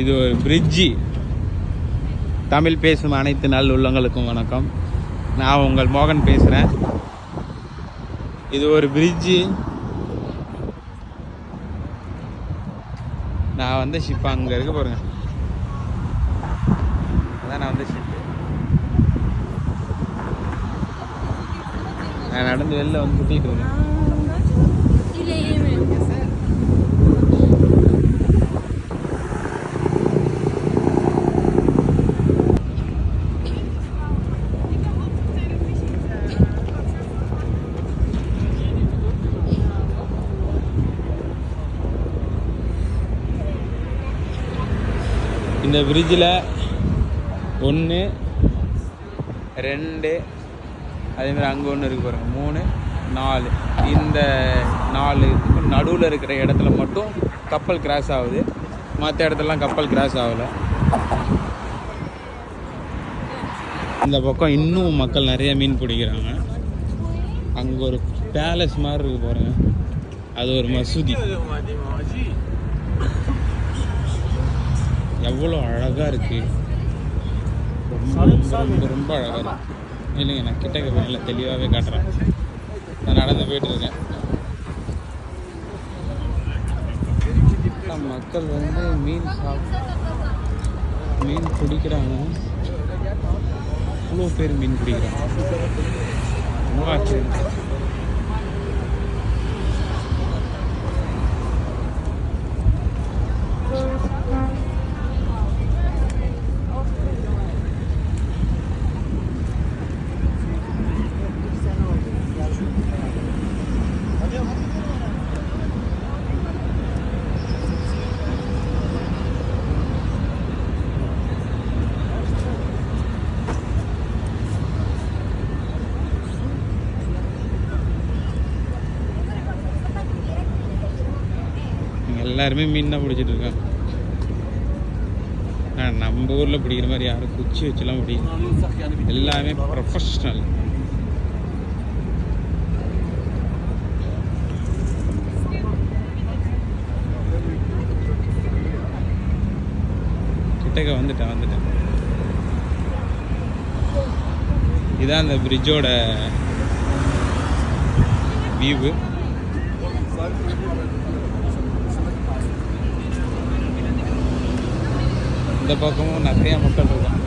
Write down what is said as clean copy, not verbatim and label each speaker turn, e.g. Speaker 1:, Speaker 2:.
Speaker 1: இது ஒரு பிரிட்ஜி. தமிழ் பேசும் அனைத்து நாள் உள்ளவங்களுக்கும் வணக்கம். நான் உங்கள் மோகன் பேசுகிறேன். இது ஒரு பிரிட்ஜி. நான் வந்த ஷிப் அங்கே இருக்க பாருங்க. அதான் நான் வந்த ஷிப்பு. நான் நடந்து வெளில வந்து சுற்றிட்டு இருக்கேன். இந்த பிரிட்ஜில் 1 2 அதேமாதிரி அங்கே ஒன்று இருக்குது பாருங்கள், 3 4. இந்த 4 நடுவில் இருக்கிற இடத்துல மட்டும் கப்பல் கிராஸ் ஆகுது. மற்ற இடத்துலலாம் கப்பல் கிராஸ் ஆகலை. இந்த பக்கம் இன்னும் மக்கள் நிறைய மீன் பிடிக்கிறாங்க. அங்கே ஒரு பேலஸ் மாதிரி இருக்குது பாருங்கள், அது ஒரு மசூதி. எவ்வளோ அழகாக இருக்குது, ரொம்ப ரொம்ப அழகாக இருக்குது. இல்லைங்க, நான் கிட்டக்க நல்ல தெளிவாகவே காட்டுறேன். நான் நடந்து போய்ட்டுருக்கேன். மக்கள் வந்து மீன் பிடிக்கிறாங்க. இவ்வளோ பேர் மீன் பிடிக்கிறாங்க. ரொம்ப ஆச்சரியம். எல்லாருமே மீன் தான் பிடிச்சிட்டு இருக்காங்க. நம்ம ஊரில் பிடிக்கிற மாதிரி யாரும் குச்சி வச்சுலாம் பிடிக்கும். எல்லாமே ப்ரொஃபஷ்னல். கிட்டக்க வந்துட்டேன். இதான் அந்த பிரிட்ஜோட வியூவு. இந்த பக்கமும் நிறைய மக்கள் இருக்காங்க.